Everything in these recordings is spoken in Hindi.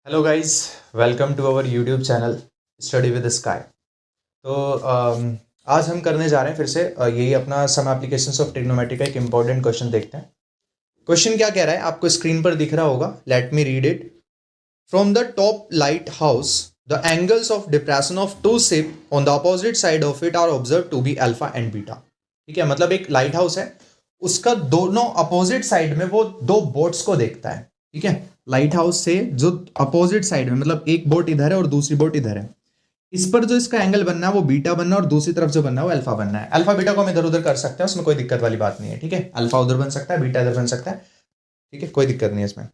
Hello guys, welcome to our YouTube channel study with sky. तो आज हम करने जा रहे हैं फिर से यही अपना सम एप्लीकेशंस ऑफ ट्रिग्नोमेट्री का एक इंपॉर्टेंट क्वेश्चन देखते हैं। क्वेश्चन क्या कह रहा है आपको स्क्रीन पर दिख रहा होगा, let me read it. From the top light house the angles of depression of two ship on the opposite side of it are observe to be alpha and beta. ठीक है, मतलब एक लाइट हाउस है, उसका दोनों अपोजिट साइड में वो दो बोट्स को देखता है। ठीक है, लाइट हाउस से जो अपोजिट साइड में, मतलब एक बोट इधर है और दूसरी बोट इधर है, इस पर जो इसका एंगल बनना है वो बीटा बनना है और दूसरी तरफ जो बनना है वो अल्फा बनना है। अल्फा बीटा को हम इधर उधर कर सकते हैं, उसमें कोई दिक्कत वाली बात नहीं है। ठीक है, अल्फा उधर बन सकता है, बीटा इधर बन सकता है। ठीक है, कोई दिक्कत नहीं है इसमें।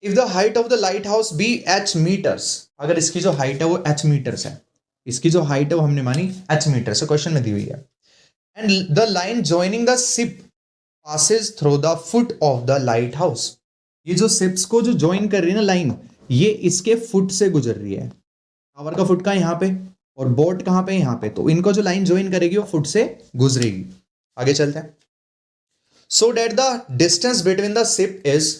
If the height of the light house be H metres, अगर इसकी जो हाइट है वो एच मीटर्स है, इसकी जो हाइट है वो हमने मानी एच मीटर्स है, क्वेश्चन में दी हुई है। And the line joining the ship passes through the foot of the light house, ये जो शिप्स को जो ज्वाइन कर रही है ना लाइन, ये इसके फुट से गुजर रही है। टावर का फुट का यहाँ पे और बोट कहाँ पे, यहाँ पे, तो इनको जो लाइन ज्वाइन करेगी वो फुट से गुजरेगी। आगे चलते हैं। So that the distance between the ship is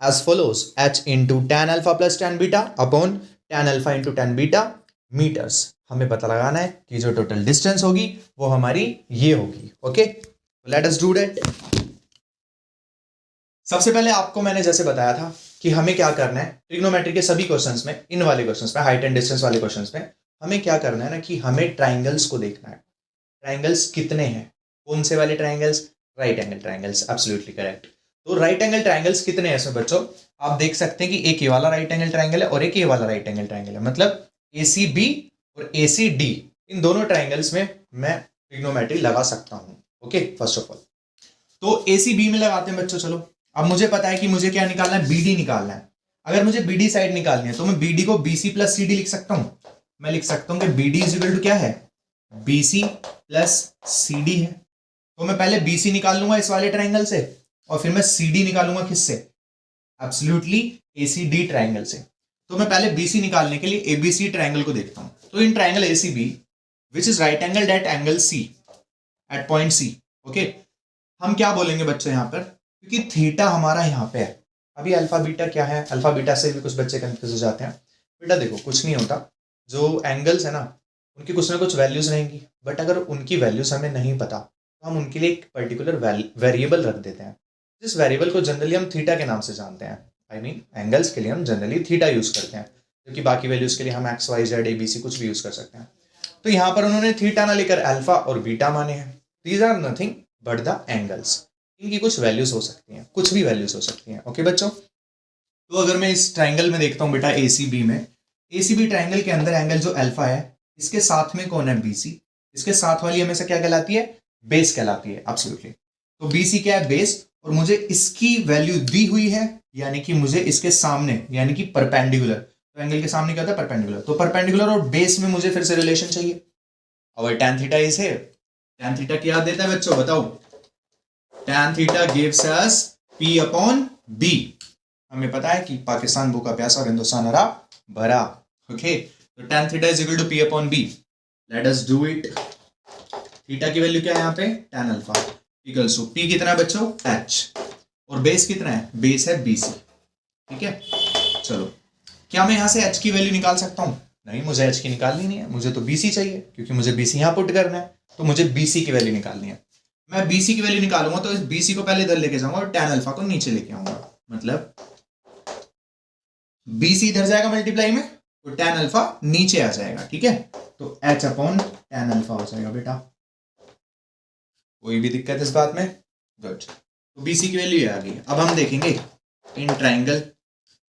as follows h into tan alpha plus tan beta upon tan alpha into tan beta metres. हमें पता लगाना है कि जो टोटल डिस्टेंस होगी वो हमारी ये होगी। Okay, late us do that. सबसे पहले आपको मैंने जैसे बताया था कि हमें क्या करना है ट्रिग्नोमेट्री के सभी क्वेश्चंस में, इन वाले क्वेश्चंस में, हाइट एंड डिस्टेंस वाले क्वेश्चंस में हमें क्या करना है ना कि हमें ट्राइंगल्स को देखना है। ट्राइंगल्स कितने हैं, कौन से वाले triangles? Right angle triangles, absolutely correct. तो राइट एंगल ट्राइंगल्स कितने हैं इसमें बच्चों? आप देख सकते हैं कि एक ये वाला राइट एंगल ट्राइंगल है और एक ये वाला राइट एंगल ट्राइंगल है, मतलब ACB और ACD, इन दोनों ट्राइंगल्स में मैं ट्रिग्नोमेट्री लगा सकता हूं। ओके, फर्स्ट ऑफ ऑल तो ACB में लगाते हैं बच्चों। चलो, अब मुझे पता है कि मुझे क्या निकालना है, BD निकालना है। अगर मुझे BD साइड निकालनी है तो मैं BD को BC प्लस CD लिख सकता हूं। मैं लिख सकता हूं कि BD इज इक्वल टू क्या है, BC प्लस CD है। तो मैं पहले BC निकाल लूंगा इस वाले ट्राइंगल से और फिर मैं CD निकालूंगा किससे? एब्सोल्युटली ACD ट्राइंगल से। तो मैं पहले BC निकालने के लिए ABC ट्राइंगल को देखता हूं। तो in triangle ACB which is right angle at angle C at point C। Okay, हम क्या बोलेंगे बच्चों यहां पर, क्योंकि थीटा हमारा यहां पे है। अभी अल्फा बीटा क्या है, अल्फा बीटा से भी कुछ बच्चे कंफ्यूज हो जाते हैं। बेटा देखो, कुछ नहीं होता, जो एंगल्स है ना उनकी कुछ ना कुछ वैल्यूज रहेंगी, बट अगर उनकी वैल्यूज हमें नहीं पता तो हम उनके लिए एक पर्टिकुलर वेरिएबल रख देते हैं, जिस वेरिएबल को जनरली हम थीटा के नाम से जानते हैं। आई मीन एंगल्स के लिए हम जनरली थीटा यूज करते हैं, क्योंकि बाकी वैल्यूज के लिए हम एक्स वाई जेड ABC कुछ भी यूज कर सकते हैं। तो यहां पर उन्होंने थीटा ना लेकर अल्फा और बीटा माने हैं। These are nothing but the angles. इनकी कुछ वैल्यूज हो सकती हैं, कुछ भी वैल्यूज हो सकती हैं। ओके बच्चों, तो अगर मैं इस ट्राइंगल में देखता हूं बेटा ACB में, ACB ट्राइंगल के अंदर एंगल जो अल्फा है, इसके साथ में कौन है, BC। इसके साथ वाली हमेशा क्या कहलाती है, बेस कहलाती है। एब्सोल्युटली, तो BC क्या है, बेस। और मुझे इसकी वैल्यू दी हुई है, यानी कि मुझे इसके सामने, यानी कि परपेंडिकुलर, तो एंगल के सामने क्या होता है, परपेंडिकुलर। तो परपेंडिकुलर और बेस में मुझे फिर से रिलेशन चाहिए। और tan थीटा इज है, tan थीटा क्या देता है बच्चों, बताओ। tan theta gives us P upon B। हमें पता है कि पाकिस्तान भूखा प्यासा और हिंदुस्तान हरा भरा। ओके, तो tan theta is equal to P upon B। Let us do it. Theta की वैल्यू क्या है यहाँ पे, tan alpha equals to P कितना है बच्चों, H, और बेस कितना है, बेस है BC। ठीक है, चलो, क्या मैं यहां से H की वैल्यू निकाल सकता हूं? नहीं, मुझे H की निकालनी नहीं है, मुझे तो BC चाहिए, क्योंकि मुझे BC यहां पुट करना है। तो मुझे BC की वैल्यू निकालनी है। मैं BC की वैल्यू निकालूंगा तो इस BC को पहले इधर लेके जाऊंगा और tan अल्फा को नीचे लेके आऊंगा, मतलब BC इधर जाएगा मल्टीप्लाई में तो tan अल्फा नीचे आ जाएगा। ठीक है, तो H अपॉन tan अल्फा हो जाएगा बेटा। कोई भी दिक्कत इस बात में? गुड, तो BC की वैल्यू आ गई। अब हम देखेंगे इन ट्राइंगल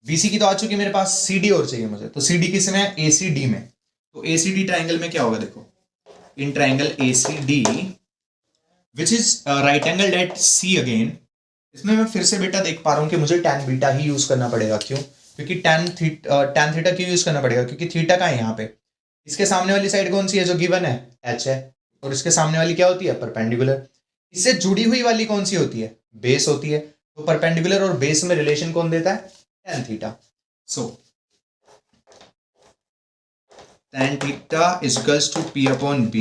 BC की तो आ चुकी है मेरे पास, CD और चाहिए मुझे, तो CD किस में है, ACD में। तो ACD ट्राइंगल में क्या होगा, देखो, in triangle ACD which is right angle at C again, इसमें मैं फिर से बेटा देख पा रहा हूं कि मुझे tan बीटा ही यूज करना पड़ेगा। क्यों? क्योंकि tan थीटा क्यों यूज करना पड़ेगा, क्योंकि थीटा का है यहाँ पे। इसके सामने वाली साइड कौन सी है जो गिवन है, H है, और इसके सामने वाली क्या होती है, परपेंडिकुलर। इससे जुड़ी हुई वाली कौन सी होती है, बेस होती है। तो परपेंडिकुलर और बेस में रिलेशन कौन देता है, tan theta. So tan theta is equals to P upon B,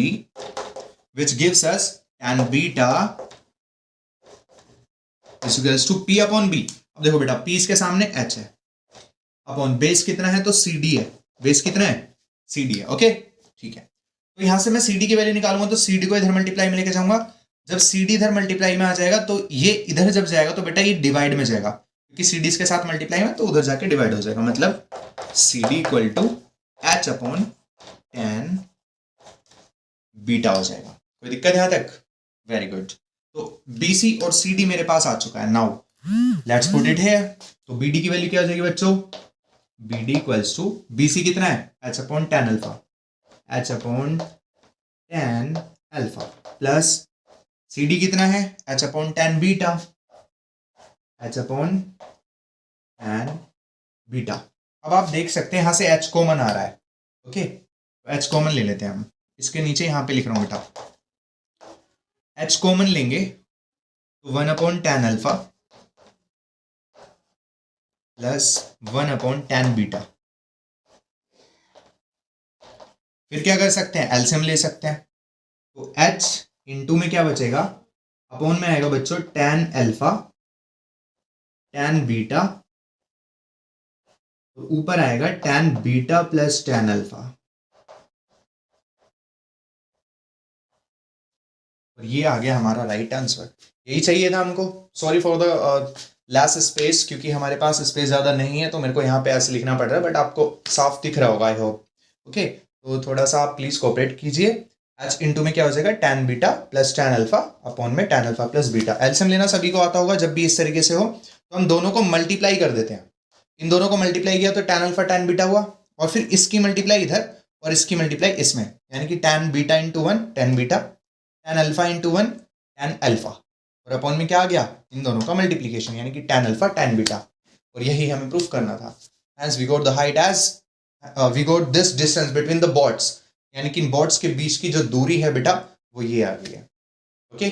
which gives us tan beta is equals to P upon B। अब देखो बेटा, P इसके सामने H है, अपॉन बेस कितना है तो सी डी है, बेस कितना है सी डी है। ओके ठीक है, तो यहां से मैं सी डी की वैल्यू निकालूंगा तो सी डी को इधर मल्टीप्लाई में लेके जाऊंगा। जब सी डी इधर मल्टीप्लाई में आ जाएगा तो ये इधर जब जाएगा तो बेटा ये डिवाइड में जाएगा, क्योंकि सी डी के साथ मल्टीप्लाई में तो उधर जाके डिवाइड हो जाएगा, मतलब C D equal to H upon tan beta हो जाएगा। कोई दिक्कत यहां तक? Very good. तो बीसी और सीडी मेरे पास आ चुका है। Now let's put it here. तो बीडी की वैल्यू क्या हो जाएगी बच्चों? बीडी इक्वल्स टू बीसी कितना है H upon tan alpha, H upon tan alpha plus CD कितना है H upon tan beta, H upon tan beta. अब आप देख सकते हैं यहां से एच कॉमन आ रहा है। ओके तो एच कॉमन ले लेते हैं हम, इसके नीचे यहां पे लिख रहा हूं बेटा, एच कॉमन लेंगे तो one upon tan alpha plus one upon tan beta. फिर क्या कर सकते हैं, एलसीएम ले सकते हैं। तो एच इंटू में क्या बचेगा, अपॉन में आएगा बच्चों टेन अल्फा टेन बीटा, तो ऊपर आएगा ten beta plus tan alpha, और ये आ गया हमारा राइट आंसर। यही चाहिए था हमको। Sorry for the less space, क्योंकि हमारे पास स्पेस ज़्यादा नहीं है तो मेरे को यहाँ पे ऐसे लिखना पड़ रहा है, बट आपको साफ दिख रहा होगा आई होप। ओके तो थोड़ा सा आप प्लीज़ कोऑपरेट कीजिए। एच इंटू में क्या हो जाएगा tan beta plus tan alpha upon में tan alpha plus beta. LCM लेना सभी को आता होगा, जब भी इस तरीके से हो तो हम दोनों को मल्टीप्लाई कर देते हैं। इन दोनों को मल्टीप्लाई किया तो टेन अल्फा टेन बीटा हुआ, और फिर इसकी मल्टीप्लाई इधर और इसकी मल्टीप्लाई इसमें, यानी कि tan beta into one tan beta, ten alpha into one tan alpha, और अपॉन में क्या आ गया इन दोनों का मल्टीप्लीकेशन, यानी कि टेन अल्फा टेन बीटा। और यही हमें प्रूफ करना था। Hence we got the height as we got this distance between the boards, यानी कि इन बोर्ड्स के बीच की जो दूरी है बेटा वो ये आ गई है। ओके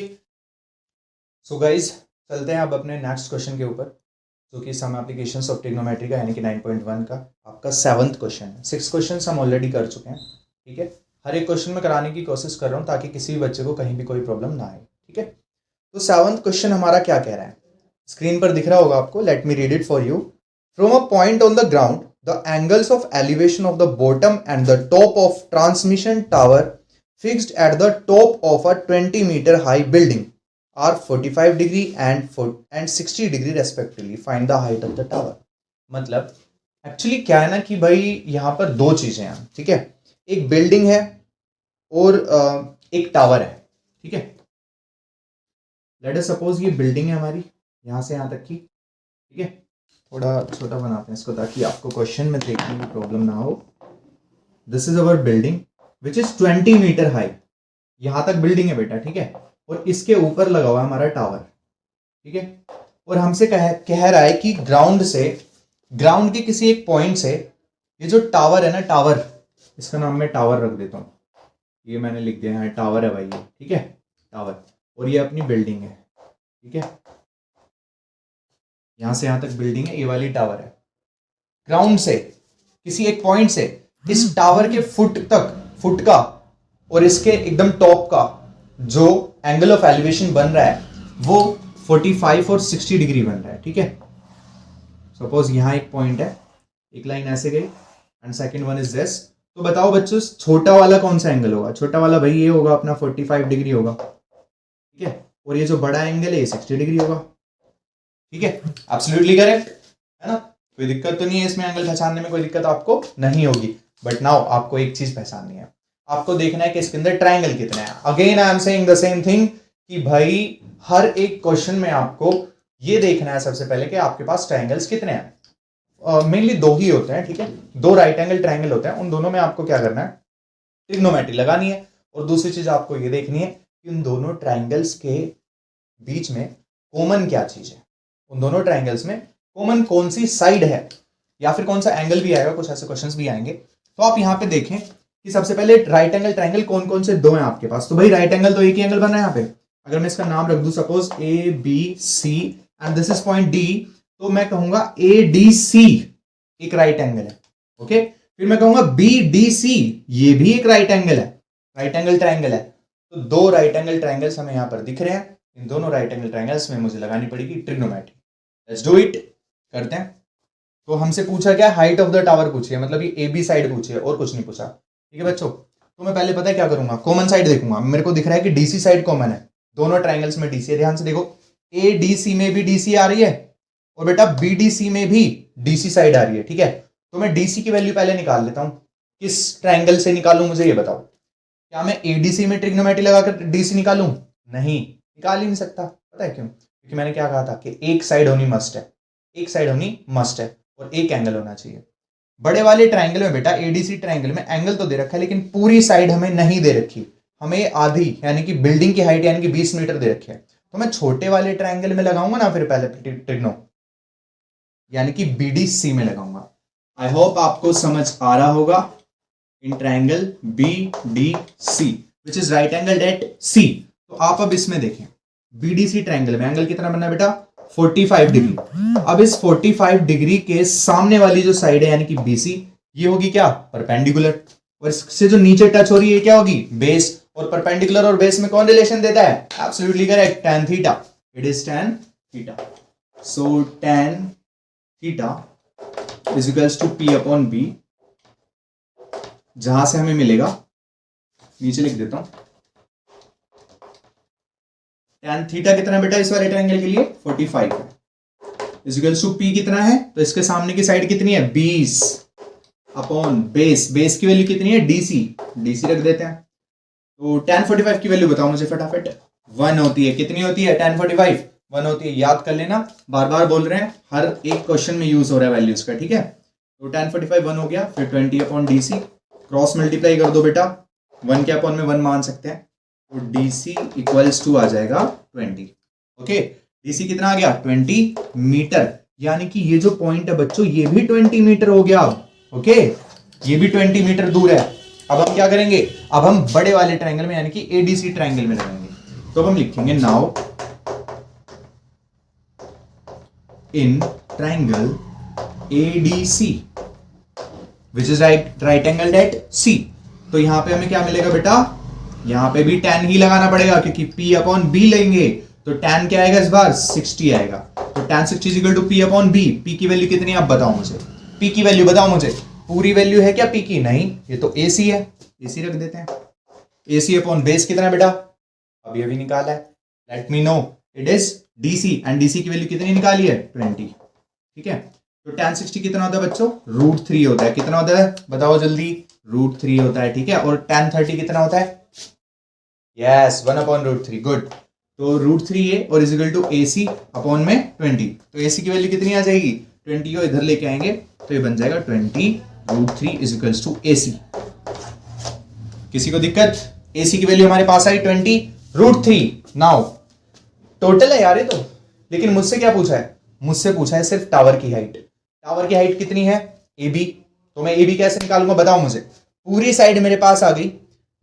सो गाइज चलते हैं अब अपने नेक्स्ट क्वेश्चन के ऊपर, जो कि सम एप्लीकेशंस ऑफ ट्रिग्नोमेट्री का, यानी कि 9.1 का आपका 7th क्वेश्चन है। 6 क्वेश्चन हम ऑलरेडी कर चुके हैं। ठीक है, हर एक क्वेश्चन में कराने की कोशिश कर रहा हूँ ताकि किसी भी बच्चे को कहीं भी कोई प्रॉब्लम ना आए। ठीक है, तो 7th क्वेश्चन हमारा क्या कह रहा है, स्क्रीन पर दिख रहा होगा आपको। Late me read it for you. From a point on the ground the angles of elevation of the bottom and the top of transmission tower fixed at the top of a 20-meter high building are 45 degree and 60 degree respectively. Find the height of the tower. मतलब एक्चुअली क्या है ना कि भाई यहाँ पर दो चीजें हैं। ठीक है, एक बिल्डिंग है और एक टावर है। ठीक है, लेट अस सपोज ये बिल्डिंग है हमारी यहाँ से यहाँ तक की। ठीक है, थोड़ा छोटा बनाते हैं इसको ताकि आपको क्वेश्चन में देखने में प्रॉब्लम ना हो। This is our building which is 20 metre high, यहां तक बिल्डिंग है बेटा। ठीक है, और इसके ऊपर लगा हुआ है हमारा टावर। ठीक है, और हमसे कह रहा है कि ग्राउंड के किसी एक पॉइंट से ये जो टावर है ना, टावर, इसका नाम मैं टावर रख देता हूँ, ये मैंने लिख दिया है टावर है भाई ये। ठीक है, टावर, और ये अपनी बिल्डिंग है। ठीक है, यहां से यहां तक बिल्डिंग है, ये वाली टावर है। ग्राउंड से किसी एक पॉइंट से इस टावर के फुट का और इसके एकदम टॉप का जो एंगल ऑफ एलिवेशन बन रहा है वो 45 और 60 डिग्री बन रहा है। ठीक है, सपोज यहां एक पॉइंट है, एक लाइन ऐसे गई and second one is this. तो बताओ बच्चों छोटा वाला कौन सा एंगल होगा? छोटा वाला भाई ये होगा अपना 45 डिग्री होगा। ठीक है, और ये जो बड़ा एंगल है ये 60 डिग्री होगा। ठीक है, एब्सोल्युटली करेक्ट है ना, कोई दिक्कत तो नहीं है इसमें, एंगल पहचानने में कोई दिक्कत आपको नहीं होगी। बट नाउ आपको एक चीज पहचाननी है, आपको देखना है कि इसके अंदर ट्रायंगल कितने हैं। Again I am saying the same thing कि भाई हर एक क्वेश्चन में आपको ये देखना है सबसे पहले कि आपके पास ट्रायंगल्स कितने हैं। मेनली दो ही होते हैं। ठीक है, दो राइट एंगल ट्रायंगल होते हैं, उन दोनों में आपको क्या करना है, ट्रिग्नोमेट्री लगानी है। और दूसरी चीज आपको ये देखनी है कि उन दोनों ट्रायंगल्स के बीच में कॉमन क्या चीज है, उन दोनों ट्रायंगल्स में कॉमन कौन सी साइड है, या फिर कौन सा एंगल भी आएगा, कुछ ऐसे क्वेश्चंस भी आएंगे। तो आप यहां पे देखें कि सबसे पहले राइट एंगल ट्रायंगल कौन कौन से दो हैं आपके पास। तो भाई राइट एंगल तो एक ही एंगल बन रहा है यहाँ पे। अगर मैं इसका नाम रख दूं suppose A B C and this is point D, तो मैं कहूंगा ए डी सी एक राइट एंगल है। ओके, फिर मैं कहूंगा बी डी सी, ये भी एक राइट एंगल है, राइट एंगल ट्रायंगल है। तो दो राइट एंगल ट्रायंगल्स हमें यहां पर दिख रहे हैं। इन दोनों राइट एंगल ट्रायंगल्स में मुझे लगानी पड़ेगी ट्रिग्नोमेट्री। लेट्स डू इट, करते हैं। तो हमसे पूछा क्या, हाइट ऑफ द टावर पूछी है, मतलब ये ए बी साइड पूछी है और कुछ नहीं पूछा। ठीक है बच्चों, तो मैं पहले पता है क्या करूंगा, कॉमन साइड देखूंगा। मेरे को दिख रहा है कि डीसी साइड कॉमन है, दोनों ट्राइंगल्स में डीसी है। ध्यान से देखो, ए डी सी में भी डीसी आ रही है और बेटा बी डी सी में भी डीसी साइड आ रही है। ठीक है, तो मैं डीसी की वैल्यू पहले निकाल लेता हूं। किस ट्राइंगल से निकालूं मुझे ये बताओ। क्या मैं एडीसी में ट्रिग्नोमेट्री लगाकर डीसी निकालूं? नहीं, निकाल ही नहीं सकता। पता है क्यों? क्योंकि मैंने क्या कहा था कि एक साइड होनी मस्ट है, एक साइड होनी मस्ट है और एक एंगल होना चाहिए। बड़े वाले ट्राइंगल में बेटा, एडीसी ट्राइंगल में एंगल तो दे रखा है लेकिन पूरी साइड हमें नहीं दे रखी, हमें आधी यानी कि बिल्डिंग की हाइट यानी कि 20 मीटर दे रखी है। तो मैं छोटे वाले ट्राइंगल में लगाऊंगा ना फिर पहले ट्रिग्नो, यानी कि बीडीसी में लगाऊंगा। आई होप आपको समझ आ रहा होगा। In triangle BDC which is right angle at C। तो आप अब इसमें देखें, BDC ट्राइंगल में एंगल कितना बनना है बेटा, 45 डिग्री। अब इस 45 डिग्री के सामने वाली जो साइड है यानी कि BC, ये होगी क्या, परपेंडिकुलर। और इससे जो नीचे टच हो रही है क्या होगी, बेस। और परपेंडिकुलर और बेस में कौन रिलेशन देता है, absolutely correct, tan theta. It is tan theta. So tan theta is equals to P upon B, जहां से हमें मिलेगा, नीचे लिख देता हूं, tan थीटा कितना है बेटा इस वाले ट्रायंगल के लिए, 45 है, इज इक्वल्स टू P कितना है, तो इसके सामने की साइड कितनी है, 20 अपॉन बेस। बेस की वैल्यू कितनी है, DC रख देते हैं। तो tan 45 की वैल्यू बताओ मुझे फटाफट। 1 होती है, कितनी होती है tan 45, 1 होती है। याद कर लेना, बार बार बोल रहे हैं, हर एक क्वेश्चन में यूज हो रहा है वैल्यूज का। ठीक है, तो tan 45 1 हो गया, फिर 20 अपॉन DC, क्रॉस मल्टीप्लाई कर दो बेटा, 1 के अपॉन में 1 मान सकते हैं, तो DC इक्वल्स टू आ जाएगा 20। ओके, DC कितना आ गया, 20 मीटर। यानी कि ये जो पॉइंट है बच्चों, ये भी 20 मीटर हो गया। ओके, ये भी 20 मीटर दूर है। अब हम क्या करेंगे, अब हम बड़े वाले ट्रायंगल में यानी कि ADC ट्रायंगल में लगाएंगे। तो अब हम लिखेंगे now in triangle ADC which is right angle at C। तो यहां पे हमें क्या मिलेगा बेटा, यहां पे भी tan ही लगाना पड़ेगा क्योंकि P अपॉन B लेंगे। तो tan क्या आएगा इस बार, 60 आएगा। तो tan 60 is equal to P upon B। P की वैल्यू कितनी है आप बताओ मुझे, P की वैल्यू बताओ मुझे। पूरी वैल्यू है क्या P की, नहीं, ये तो AC है, AC रख देते हैं। AC अपॉन बेस कितना है बेटा, अब ये भी निकाला है, let me know, it is DC and DC की वैल्यू कितनी निकाली है, 20। ठीक है, तो tan 60 कितना होता है बच्चों, √3 होता है। कितना होता है बताओ जल्दी, √3 होता है। ठीक है, और tan 30 कितना होता है, यस 1 अपॉन √3, गुड। तो √3 है और is equal to AC upon में 20। तो AC की वैल्यू कितनी आ जाएगी, 20 को इधर लेके आएंगे तो ये बन जाएगा 20 √3 इज इक्वल टू AC। किसी को दिक्कत, AC की वैल्यू हमारे पास आई 20 √3। नाउ टोटल है यार ये तो, लेकिन मुझसे क्या पूछा है, मुझसे पूछा है सिर्फ टावर की हाइट। टावर की हाइट कितनी है, AB। तो मैं AB कैसे निकालूंगा बताओ मुझे। पूरी साइड मेरे पास आ गई,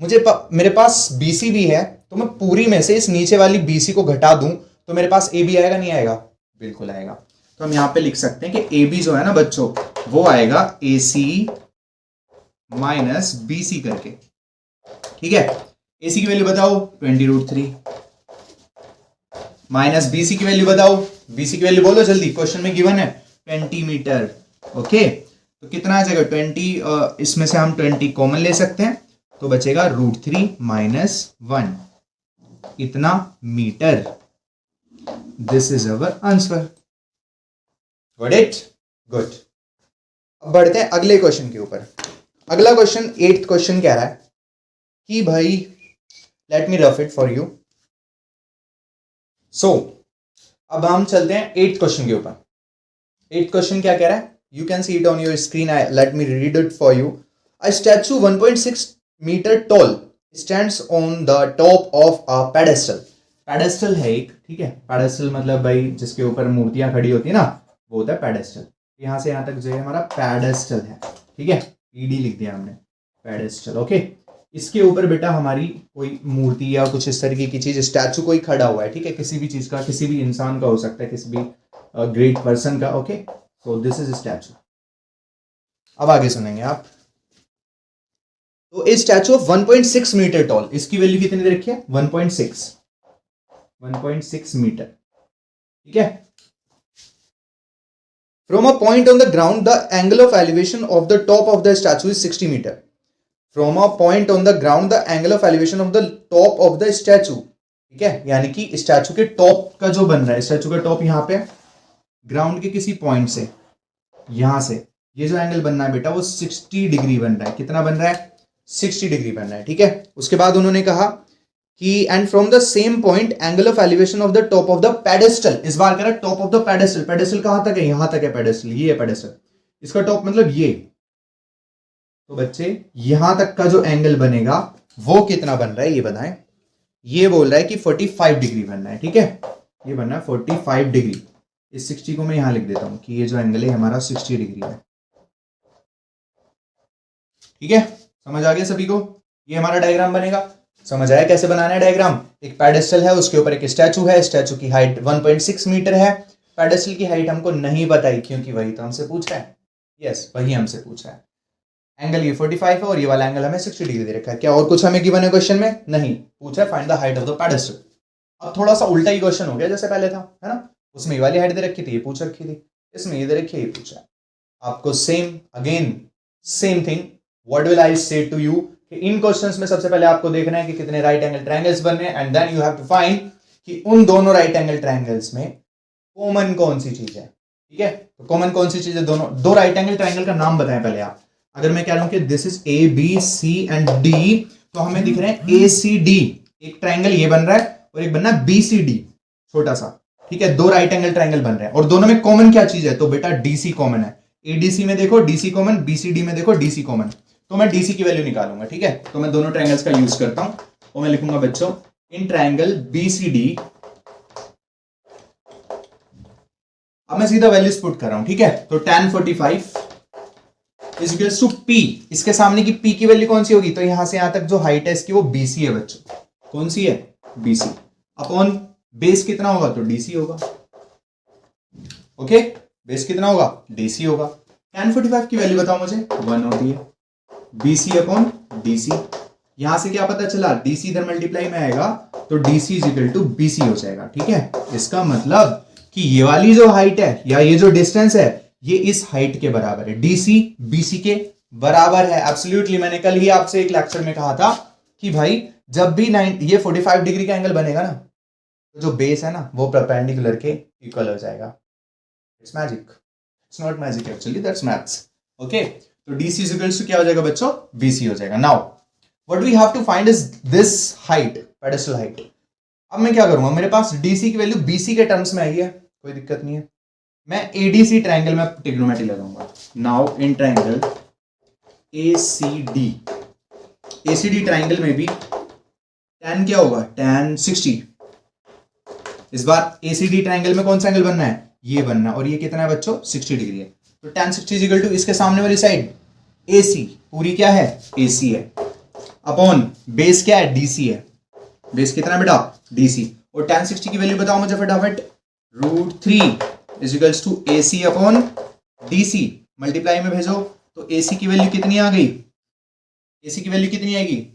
मेरे पास BC भी है, तो मैं पूरी में से इस नीचे वाली BC को घटा दूं तो मेरे पास AB आएगा, नहीं आएगा, बिल्कुल आएगा। तो हम यहां पे लिख सकते हैं कि AB जो है ना बच्चों, वो आएगा AC माइनस BC करके। ठीक है, AC की वैल्यू बताओ 20 √3 माइनस BC की वैल्यू बताओ, BC की वैल्यू बोलो जल्दी, क्वेश्चन में गिवन है 20 मीटर। ओके, तो कितना आ जाएगा 20, इसमें से हम 20 कॉमन ले सकते हैं तो बचेगा √3 माइनस 1, इतना metre. This is our answer. Got it, good. अब बढ़ते हैं अगले क्वेश्चन के ऊपर। अगला क्वेश्चन 8th क्वेश्चन कह रहा है कि भाई, let me rough it for you. So अब हम चलते हैं 8th क्वेश्चन के ऊपर। 8th क्वेश्चन क्या कह रहा है, you can see it on your screen, let me read it for you. A statue 1.6 metre tall stands on the top of a pedestal. Pedestal है एक, ठीक है, पेडेस्टल मतलब भाई जिसके ऊपर मूर्तियां खड़ी होती है ना, वो होता है पेडेस्टल। यहां से यहां तक जो है हमारा पेडेस्टल है। ठीक है, PD लिख दिया हमने, पेडेस्टल। ओके, इसके ऊपर बेटा हमारी कोई मूर्ति या कुछ इस तरीके की चीज, स्टैचू कोई खड़ा हुआ है। ठीक है, किसी भी चीज का, किसी भी इंसान का हो सकता है, किसी भी ग्रेट पर्सन का। Okay, so this is statue. अब आगे सुनेंगे आप। तो इस स्टैचू ऑफ 1.6 मीटर टॉल, इसकी वैल्यू कितनी दे रखी है, 1.6 मीटर। ठीक है, from a point on the ground the angle of elevation of the top of the statue is 60 metre. From a point on the ground the angle of elevation of the top of the statue. ठीक है, यानी कि स्टैचू के टॉप का जो बन रहा है, स्टैचू का टॉप यहां पे, ग्राउंड के किसी पॉइंट से, यहां से ये जो एंगल बनना है बेटा वो 60 डिग्री बन रहा है. कितना बन रहा है? 60 डिग्री बन रहा है. ठीक है, उसके बाद उन्होंने कहा कि and from the same point angle of elevation of the top of the pedestal. इस बार कह रहा है top of the pedestal. Pedestal कहां तक है? यहां तक है पेडेस्टल, ये है पेडेस्टल. इसका टॉप मतलब ये. तो बच्चे यहां तक का जो एंगल बनेगा वो कितना बन रहा है ये बताएं. ये बोल रहा है कि 45 डिग्री बन रहा है. ठीक है, ये बन रहा है 45 डिग्री. इस 60 को मैं यहां लिख देता हूं कि ये जो एंगल है हमारा 60 डिग्री है. ठीक है, समझ आ गया सभी को? ये हमारा डायग्राम बनेगा. समझ आया कैसे बनाना है डायग्राम? एक पेडेस्टल है, उसके ऊपर एक स्टैचू है, स्टैचू की हाइट 1.6 मीटर है. पेडेस्टल की हाइट हमको नहीं बताई क्योंकि वही तो हमसे पूछ रहा है. यस, वही हमसे पूछ रहा है. एंगल ये 45 है और ये वाला एंगल हमें 60 डिग्री दे रखा है. क्या और कुछ हमें गिवन है क्वेश्चन में? नहीं. पूछा है find the height of the pedestal. अब थोड़ा सा उल्टा ही क्वेश्चन हो गया जैसे पहले था, है ना? उसमें ये वाली हाइट दे रखी थी, ये पूछ रखी थी. इसमें ये दे रखी है, ये पूछा है. आपको same again same thing what will I से टू यू कि इन क्वेश्चंस में सबसे पहले आपको देखना है कि कितने राइट एंगल ट्रायंगल्स बन रहे हैं and then you have to find कि उन दोनों राइट एंगल ट्रायंगल्स में कॉमन कौन सी चीज है. ठीक है, तो कॉमन कौन सी चीज है? दोनों दो राइट एंगल ट्रायंगल का नाम बताएं पहले आप. अगर मैं कह रहा हूं कि this is A B C and D, तो हमें दिख रहे हैं ए सी डी. एक ट्रायंगल ये बन रहा है और एक बनना है बी सी डी, छोटा सा. ठीक है, दो राइट एंगल ट्रायंगल बन रहे हैं और दोनों में कॉमन क्या चीज है? तो बेटा डीसी कॉमन है. एडीसी में देखो डीसी कॉमन, बीसीडी में देखो डीसी कॉमन. तो मैं डीसी की वैल्यू निकालूंगा. ठीक है, तो मैं दोनों ट्रायंगल्स का यूज करता हूं और मैं लिखूंगा बच्चों इन ट्रायंगल बीसीडी. अब मैं सीधा वैल्यूज पुट कर रहा हूं. ठीक है, तो tan 45 is equals to P. इसके सामने की पी की वैल्यू कौन सी होगी? तो यहां से यहां तक जो हाइट है इसकी वो बीसी है बच्चों. कौन सी है? बीसी. अपॉन बेस कितना होगा? तो डीसी होगा. ओके, बेस कितना होगा? डीसी होगा. tan 45 की वैल्यू बताओ मुझे. 1 होती है. BC upon DC. यहां से क्या पता चला? डीसी इधर मल्टीप्लाई में आएगा तो DC is equal to BC हो जाएगा. ठीक है, इसका मतलब कि ये वाली जो हाइट है या ये जो डिस्टेंस है ये इस हाइट के बराबर है. डीसी बीसी के बराबर है. एब्सोल्युटली. मैंने कल ही आपसे एक लेक्चर में कहा था कि भाई जब भी ये 45 डिग्री का एंगल बनेगा ना तो जो बेस है ना वो परपेंडिकुलर के इक्वल हो जाएगा. It's magic. It's not magic actually, that's maths. Okay, तो डीसी इज इक्वल टू क्या हो जाएगा बच्चों? बीसी हो जाएगा. Now what we have to find is this height, pedestal height. अब मैं क्या करूंगा? मेरे पास डीसी की वैल्यू बीसी के टर्म्स में आई है, कोई दिक्कत नहीं है. मैं एडीसी ट्रायंगल में ट्रिग्नोमेट्री लगाऊंगा. Now in triangle ACD, ACD triangle में भी tan क्या होगा? tan 60. इस बार एसीडी ट्रायंगल में कौन सा एंगल बनना है? ये बनना. और ये कितना है बच्चों? 60 डिग्री है. तो tan 60 इज इक्वल टू इसके सामने वाली साइड एसी, पूरी क्या है? एसी है. अपॉन बेस क्या है? डीसी है. बेस कितना है बेटा? डीसी. और tan 60 की वैल्यू बताओ मुझे फटाफट. √3 is equals to AC upon DC. Multiply में भेजो तो एसी की वैल्यू कितनी आ गई? एसी की वैल्यू कितनी आएगी?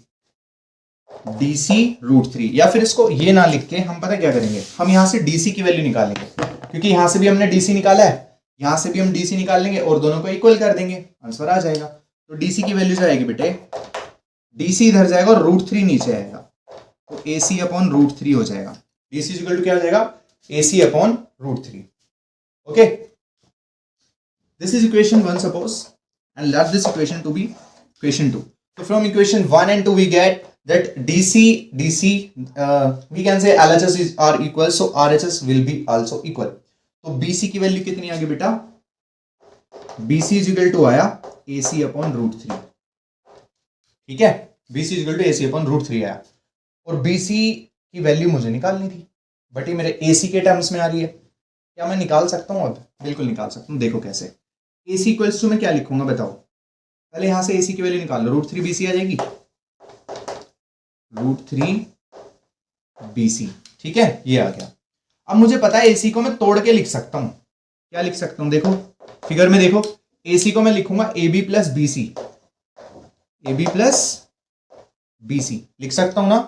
डीसी √3. या फिर इसको ये ना लिख के हम पता क्या करेंगे? हम यहां से डीसी की वैल्यू निकालेंगे क्योंकि यहां से भी हमने डीसी निकाला है, यहां से भी हम डीसी निकाल लेंगे और दोनों को इक्वल कर देंगे, आंसर आ जाएगा. तो डीसी की वैल्यू जो आएगी बेटे, डीसी इधर जाएगा और √3 नीचे आएगा तो एसी अपॉन √3 हो जाएगा. डीसी इक्वल टू क्या हो जाएगा? AC upon √3. Okay, this is equation 1 suppose and let this equation to be equation 2. So from equation 1 and 2 we get that DC we can say LHS are equal, so RHS will be also equal. तो BC की वैल्यू कितनी आ गई बेटा? BC is equal to आया AC upon √3. ठीक है, BC is equal to AC upon √3 आया और BC की वैल्यू मुझे निकालनी थी बट ये मेरे AC के टर्म्स में आ रही है. क्या मैं निकाल सकता हूं? अब बिल्कुल निकाल सकता हूं. देखो कैसे. AC इक्वल्स टू मैं क्या लिखूंगा बताओ? पहले यहां से AC की वैल्यू निकाल लो. √3 BC आ जाएगी. √3 BC. ठीक है, ये आ गया. अब मुझे पता है AC को मैं तोड़ के लिख सकता हूं. क्या लिख सकता हूं? देखो फिगर में देखो. AC को मैं लिखूंगा AB plus BC. AB plus BC लिख सकता हूं ना?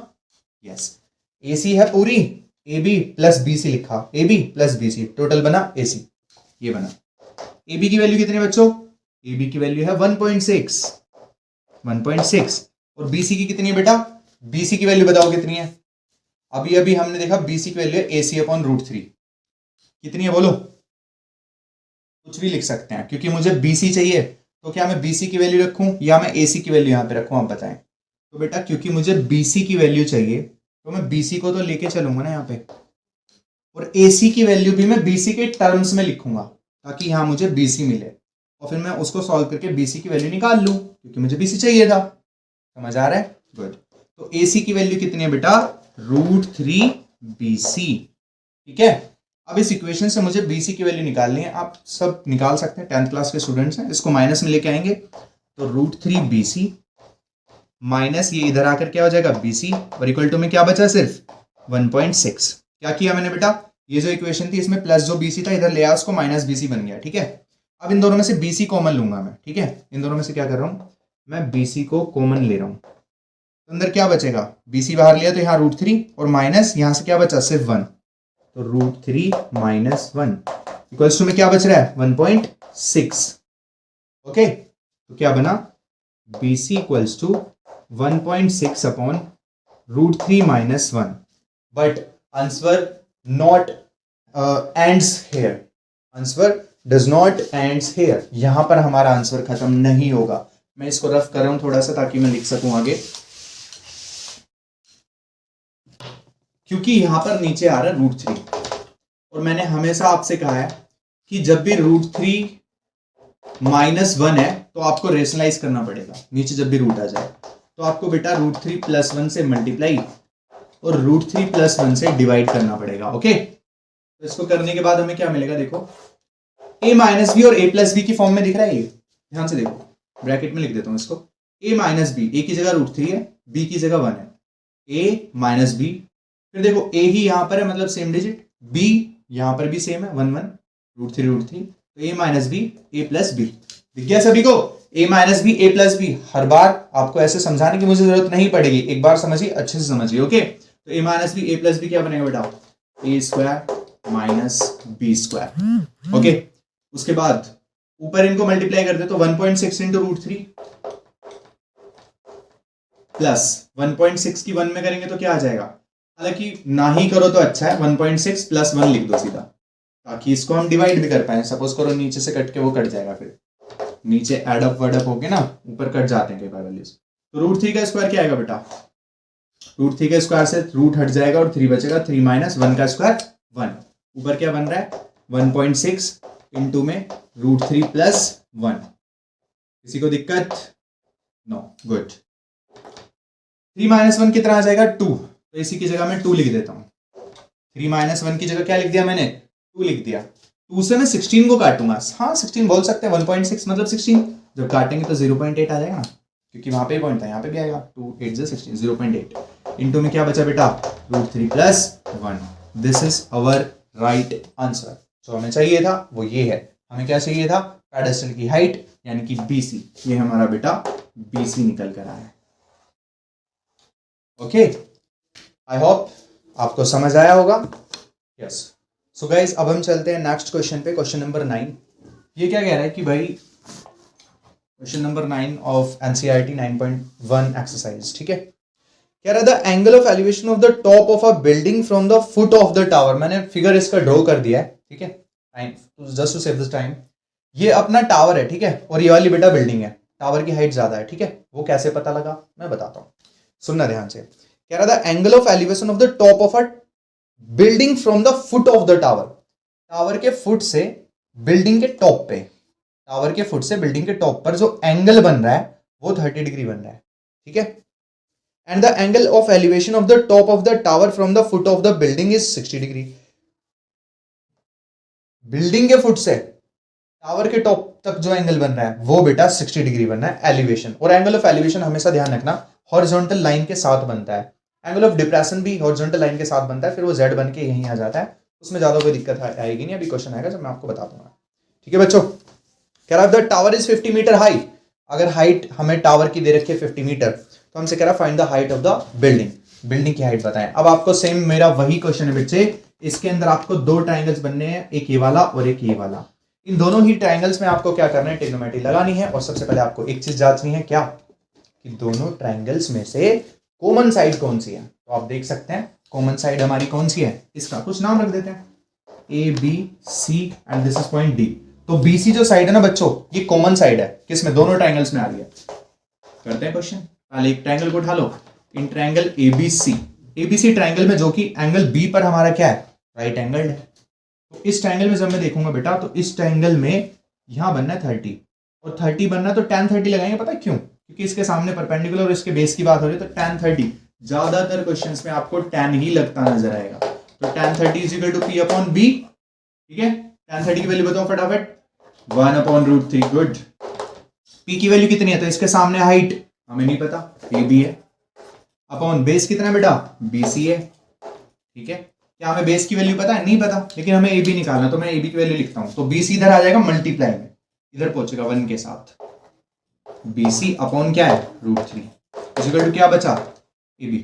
यस. AC है पूरी, AB प्लस BC लिखा. AB प्लस BC टोटल बना AC. ये बना. ए बी की वैल्यू कितनी है बच्चों? ए बी की वैल्यू है 1.6 और बी सी की कितनी है बेटा? बी सी की वैल्यू बताओ कितनी है? अभी अभी हमने देखा बी सी की वैल्यू है ए सी अपॉन रूट 3। कितनी है बोलो? कुछ भी लिख सकते हैं, क्योंकि मुझे बी सी चाहिए, तो क्या मैं बी सी की वैल्यू रखूं या मैं ए सी की वैल्यू यहां पे रखूं, आप बताएं। तो बेटा क्योंकि मुझे बी सी की वैल्यू चाहिए, तो मैं बी सी को तो लेके चलूंगा ना यहाँ पे, और ए सी की वैल्यू भी मैं बी सी के टर्म्स में लिखूंगा, ताकि यहां मुझे बी सी मिले, और फिर मैं उसको सॉल्व करके बी सी की वैल्यू निकाल लूं, क्योंकि मुझे बी सी चाहिए था। समझ आ रहा है? गुड। तो ए सी की वैल्यू कितनी है बेटा? √3 बी सी। ठीक है, अब इस इक्वेशन से मुझे बी सी की वैल्यू निकालनी है। आप सब निकाल सकते हैं, 10th क्लास के स्टूडेंट्स हैं। इसको माइनस में लेके आएंगे, तो √3 बी सी माइनस ये इधर आकर क्या हो जाएगा? बी सी, और इक्वल टू में क्या बचा? सिर्फ 1.6। क्या किया मैंने बेटा? ये जो इक्वेशन थी इसमें प्लस जो बी सी था इधर ले आया, उसको माइनस बी सी बन गया। ठीक है, अब इन दोनों में से बी सी कॉमन लूंगा मैं। ठीक है, इन दोनों में से क्या कर रहा हूं मैं? बी सी को कॉमन ले रहा हूं, तो अंदर क्या बचेगा? बी सी बाहर लिया तो यहाँ √3 और माइनस यहां से क्या बचा? सिर्फ 1, तो √3 माइनस 1 इक्वल्स टू में क्या बच रहा है? 1.6। ओके, तो क्या बना? B C equals to 1.6 upon √3 minus 1। But answer not ends here, answer does not ends here. यहां पर हमारा आंसर खत्म नहीं होगा। मैं इसको रफ कर रहा हूं थोड़ा सा, ताकि मैं लिख सकूं आगे, क्योंकि यहां पर नीचे आ रहा है √3, और मैंने हमेशा आपसे कहा है कि जब भी √3 माइनस 1 है तो आपको रेशनलाइज करना पड़ेगा। नीचे जब भी रूट आ जाए तो आपको बेटा √3 + 1 से मल्टीप्लाई और √3 + 1 से डिवाइड करना पड़ेगा। ओके, तो इसको करने के बाद हमें क्या मिलेगा? देखो, a माइनस बी और a प्लस बी की फॉर्म में दिख रहा है। ये ध्यान से देखो, ब्रैकेट में लिख देता हूं इसको। a माइनस बी, a की जगह √3 है, b की जगह 1 है। a माइनस बी, फिर देखो a ही यहां पर है, मतलब सेम डिजिट, b यहां पर भी सेम है, 1 1 √3, तो a minus B a plus B. दिख गया सभी को? a minus B a plus B. हर बार आपको ऐसे समझाने की मुझे जरूरत नहीं पड़ेगी, एक बार समझिए, अच्छे से समझिए। ओके, तो a minus B a plus B क्या बनेगा बेटा? a² minus b²। ओके, उसके बाद ऊपर इनको मल्टीप्लाई कर दे तो 1.6 इंटू √3 प्लस 1.6 की 1 में करेंगे तो क्या आ जाएगा? हालांकि ना ही करो तो अच्छा है, 1.6 + 1 लिख दो सीधा, ताकि इसको हम डिवाइड भी कर पाए। सपोज करो नीचे से कट के वो कट जाएगा, फिर नीचे एडअप वर्डअप होके ना ऊपर कट जाते हैं कई बार वैल्यूज। तो √3 का स्क्वायर क्या आएगा बेटा? √3 का स्क्वायर से रूट हट जाएगा और 3 बचेगा, 3 माइनस 1 का स्क्वायर 1। ऊपर क्या बन रहा है? 1.6 इंटू में √3 + 1। किसी को दिक्कत? No, good. 3 माइनस 1 कितना आ जाएगा? 2, तो इसी की जगह मैं 2 लिख देता हूं। 3 माइनस 1 की जगह क्या लिख दिया मैंने? 2 लिख दिया। 2 से मैं 16 को काटूंगा, हाँ 16 बोल सकते हैं, 1.6 मतलब 16। जब काटेंगे तो 0.8 आ जाएगा ना, क्योंकि वहां पे पॉइंट था, यहाँ पे भी आएगा। 2 8 से 16, 0.8 इंटू में क्या बचा बेटा? √3 + 1। This is our right answer. जो हमें चाहिए था वो ये है। हमें क्या चाहिए था? पेडेस्टल की हाइट, यानी कि BC। ये हमारा बेटा BC निकल कर आया है। ओके, आई होप आपको समझ आया होगा। यस, सो गाइज अब हम चलते हैं नेक्स्ट क्वेश्चन पे, क्वेश्चन नंबर 9। ये क्या कह रहा है कि भाई, question number 9 of NCERT 9.1 exercise. ठीक है, कह रहा है the angle of elevation of the top of a building from the foot of the tower. मैंने फिगर इसका ड्रॉ कर दिया है। ठीक है, time just to save this time. ये अपना टावर है, ठीक है, और ये वाली बेटा बिल्डिंग है। टावर की हाइट ज्यादा है, ठीक है। वो कैसे पता लगा मैं बताता हूं, सुनना ध्यान से। कह रहा था angle of elevation of the top of a building from the foot of the tower. Tower के फुट से बिल्डिंग के टॉप पे, टावर के फुट से बिल्डिंग के टॉप पर जो एंगल बन रहा है वो 30 डिग्री बन रहा है। ठीक है, and the angle of elevation of the top of the tower from the foot of the building is 60 degree. Building के फुट से टावर के टॉप तक जो एंगल बन रहा है वो बेटा 60 डिग्री बन रहा है एलिवेशन। और एंगल ऑफ एलिवेशन हमेशा ध्यान रखना हॉरिजॉन्टल लाइन के साथ बनता है। एंगल ऑफ डिप्रेशन भी हॉरिजॉन्टल लाइन के साथ बनता है, फिर वो जेड बन के यहीं आ जाता है। उसमें ज्यादा कोई दिक्कत आएगी नहीं। अभी क्वेश्चन आएगा जब मैं आपको बता दूंगा। ठीक है बच्चों, कह रहा है the tower is 50 metre high. अगर हाइट हमें टावर की दे रखी है 50 मीटर, तो हमसे कह रहा है find the height of the building. Building की हाइट बताएं। अब आपको सेम मेरा वही क्वेश्चन है बच्चे, इसके अंदर आपको दो ट्राइंगल्स बनने हैं, एक ये वाला और एक ये वाला। इन दोनों ही ट्राइंगल्स में आपको क्या करना है, ट्रिग्नोमेट्री लगानी है। और सबसे पहले आपको एक चीज जांचनी है, क्या कि दोनों ट्राइंगल्स में से कॉमन साइड कौन सी है। तो आप देख सकते हैं कॉमन साइड हमारी कौन सी है, इसका कुछ नाम रख देते हैं, A B C and this is point D. तो बी सी जो साइड है ना बच्चों, ये कॉमन साइड है, किसमें, दोनों ट्राइंगल्स में आ रही है। करते हैं क्वेश्चन, पहले एक ट्राइंगल को उठा लो, इन ट्राइंगल एबीसी ट्राइंगल में जो कि एंगल बी पर हमारा क्या है, राइट एंगल है। तो इस ट्राइंगल में जब मैं देखूंगा बेटा, तो इस ट्राइंगल में यहां बनना है 30 और 30 बनना है, तो tan 30 लगाएंगे। पता है क्यों, क्योंकि इसके सामने परपेंडिकुलर और इसके बेस की बात हो रही है, तो tan 30 ज्यादातर क्वेश्चंस में आपको tan ही लगता नजर आएगा। तो tan 30 is equal to p upon b, ठीक है। tan 30 की वैल्यू बताओ फटाफट, 1 अपॉन रूट 3, गुड। p की वैल्यू कितनी है, तो इसके सामने हाइट हमें नहीं पता, a b है, अपॉन बेस कितना है बेटा, bc है, ठीक है। क्या हमें बेस की वैल्यू पता है, नहीं पता, लेकिन हमें ab निकालना, तो मैं ab की वैल्यू लिखता हूं। तो bc इधर आ जाएगा मल्टीप्लाई में, इधर पहुंचेगा 1 के साथ, bc अपॉन क्या है, रूट 3 इक्वल टू क्या बचा, ab।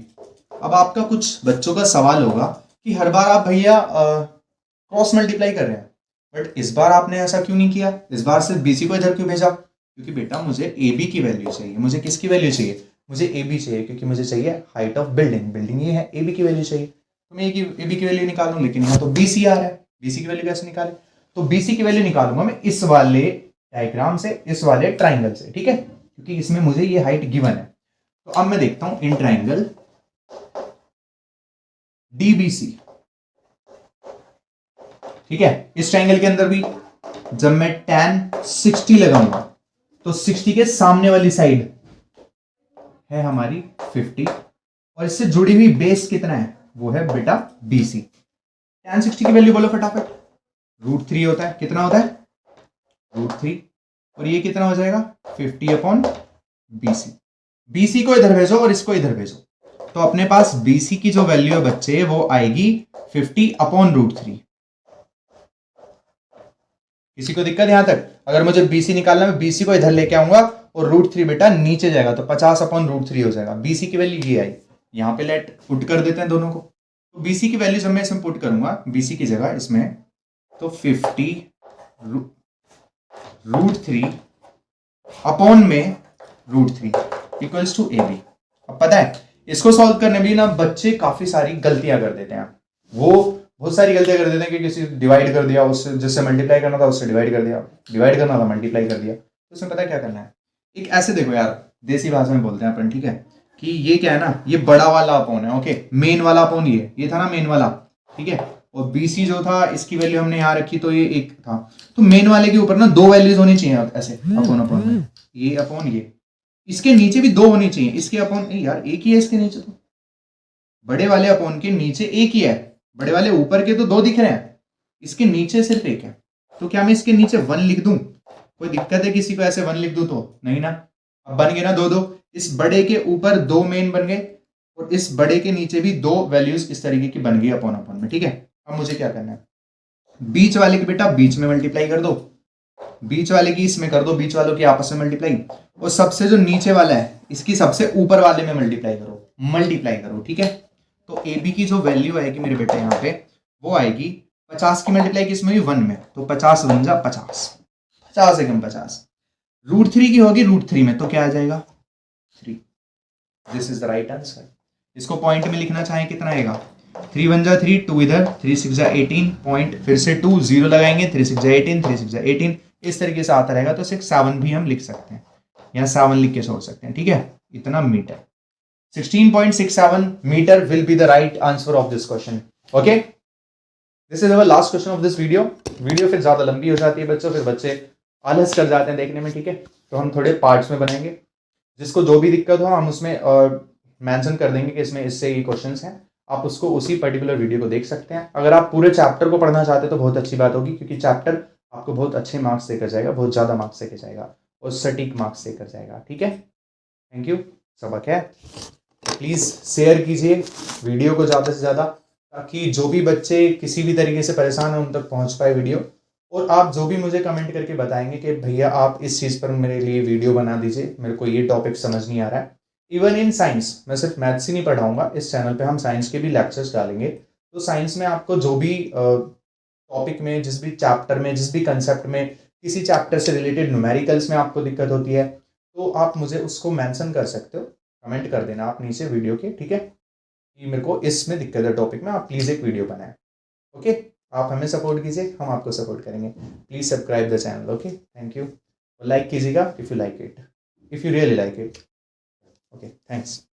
अब आपका कुछ बच्चों का सवाल होगा कि हर बार आप भैया क्रॉस मल्टीप्लाई कर रहे हैं, बट इस बार आपने ऐसा क्यों नहीं किया, इस बार सिर्फ bc को इधर क्यों भेजा। क्योंकि बेटा मुझे ab की वैल्यू चाहिए, मुझे किसकी वैल्यू चाहिए, मुझे ab चाहिए, क्योंकि मुझे चाहिए हाइट ऑफ बिल्डिंग, बिल्डिंग ये है, ab की वैल्यू चाहिए, तो मैं ab की वैल्यू निकालूं, लेकिन यहाँ तो bc आ रहा है, bc की वैल्यू कैसे निकाले, तो bc की वैल्यू निकालूंगा मैं इस वाले डायग्राम से, इस वाले ट्राइंगल से, ठीक है, क्योंकि इसमें मुझे ये हाइट गिवन है। तो अब मैं देखता हूं इन ट्राइंगल डीबीसी, ठीक है, इस ट्राइंगल के अंदर भी जब मैं tan 60 लगाऊंगा, तो 60 के सामने वाली साइड है हमारी 50 और इससे जुड़ी हुई बेस कितना है, वो है बेटा BC। tan 60 की वैल्यू बोलो फटाफट, रूट 3 होता है, कितना होता है, रूट 3, और ये कितना हो जाएगा 50 अपॉन BC। BC को इधर भेजो और इसको इधर भेजो, तो अपने पास BC की जो वैल्यू है बच्चे, वो आएगी 50 अपॉन रूट 3। किसी को दिक्कत यहां तक, अगर मुझे BC निकालना है, मैं BC को इधर लेके आऊंगा और रूट 3 बेटा नीचे जाएगा, तो 50 अपॉन रूट 3 हो जाएगा। BC की वैल्यू ये आई, यहां पे लेट पुट कर देते हैं दोनों को। तो BC की वैल्यू जब मैं इसमें पुट करूंगा, BC की जगह इसमें, तो 50 रूट 3 अपॉन में रूट 3 इक्वल्स टू AB। अब पता है इसको सॉल्व करने में ना बच्चे काफी सारी गलतियां कर देते हैं, वो बहुत सारी गलतियां कर देते हैं कि किसी डिवाइड कर दिया, उससे जिससे मल्टीप्लाई करना था उससे डिवाइड कर दिया, डिवाइड करना था मल्टीप्लाई कर दिया। तो उसमें पता है क्या करना है, एक ऐसे देखो यार, देसी भाषा में बोलते हैं अपन, ठीक है, कि ये क्या है ना, ये बड़ा वाला अपोन है, ओके, मेन वाला अपोन ये था ना मेन वाला, ठीक है, और BC जो था इसकी वैल्यू हमने यहाँ रखी, तो ये एक था, तो मेन वाले के ऊपर ना दो वैल्यूज होनी चाहिए ऐसे, अपोन अपोन में, ये अपोन ये, इसके नीचे भी दो होनी चाहिए, इसके अपोन यार एक ही है, इसके नीचे तो बड़े वाले अपोन के नीचे एक ही है, बड़े वाले ऊपर के तो दो दिख रहे हैं, इसके नीचे सिर्फ एक है। तो क्या मैं इसके नीचे 1 लिख दूं, कोई दिक्कत है किसी को ऐसे 1 लिख दूं, तो नहीं ना। अब बन गए ना दो दो, इस बड़े के ऊपर दो मेन बन गए और इस बड़े के नीचे भी दो वैल्यूज इस तरीके की बन गई अपॉन अपॉन में, ठीक है। अब मुझे क्या करना है, बीच वाले की बेटा बीच में मल्टीप्लाई कर दो, बीच वाले की इसमें कर दो, बीच वालों की आपस में मल्टीप्लाई, और सबसे जो नीचे वाला है इसकी सबसे ऊपर वाले में मल्टीप्लाई करो, ठीक है। तो AB की जो वैल्यू आएगी मेरे बेटे यहाँ पे, वो आएगी 50 की मल्टीप्लाई किसमें हुई, 1 में, तो 50 बन जा 50, 50 एकम 50, रूट 3 की होगी रूट 3 में, तो क्या आ जाएगा 3। This is the right answer. इसको पॉइंट में लिखना चाहें कितना आएगा, 3 1 जा 3, 2 इधर, 3 6 जा 18, पॉइंट फिर से 2 0 लगाएंगे, 3 6 जा 18, 3 6 जा 18, इस तरीके से आता रहेगा। तो 6 7 भी हम लिख सकते हैं, यहाँ 7 लिख के छोड़ सकते हैं, ठीक है, इतना metre, 16.67 metre will be the right answer of this question, okay. This is our last question of this video फिर ज्यादा लंबी हो जाती है बच्चों, फिर बच्चे आलस कर जाते हैं देखने में, ठीक है, तो हम थोड़े पार्ट्स में बनाएंगे, जिसको जो भी दिक्कत हो हम उसमें मेंशन कर देंगे कि इसमें इससे ये क्वेश्चंस हैं, आप उसको उसी पर्टिकुलर वीडियो को देख सकते हैं। अगर आप पूरे चैप्टर को पढ़ना चाहते हैं तो बहुत अच्छी बात होगी, क्योंकि चैप्टर आपको बहुत अच्छे मार्क्स देकर जाएगा, बहुत ज़्यादा मार्क्स देकर जाएगा और सटीक मार्क्स देकर जाएगा, ठीक है। थैंक यू, सबक है। प्लीज़ शेयर कीजिए वीडियो को ज़्यादा से ज़्यादा, ताकि जो भी बच्चे किसी भी तरीके से परेशान हैं उन तक पहुँच पाए वीडियो। और आप जो भी मुझे कमेंट करके बताएंगे कि भैया आप इस चीज़ पर मेरे लिए वीडियो बना दीजिए, मेरे को ये टॉपिक समझ नहीं आ रहा है। इवन इन साइंस, मैं सिर्फ मैथ्स ही नहीं पढ़ाऊंगा, इस चैनल पे हम साइंस के भी लेक्चर्स डालेंगे, तो साइंस में आपको जो भी टॉपिक में, जिस भी चैप्टर में, जिस भी कंसेप्ट में, किसी चैप्टर से रिलेटेड न्यूमेरिकल्स में आपको दिक्कत होती है, तो आप मुझे उसको मेंशन कर सकते हो, कमेंट कर देना आप नीचे वीडियो के, ठीक है, कि मेरे को इसमें दिक्कत है टॉपिक में, आप प्लीज़ एक वीडियो बनाएं। ओके, आप हमें सपोर्ट कीजिए, हम आपको सपोर्ट करेंगे। Please subscribe the channel. Okay, thank you. Like कीजिएगा if you like it, if you really like it. Okay, thanks.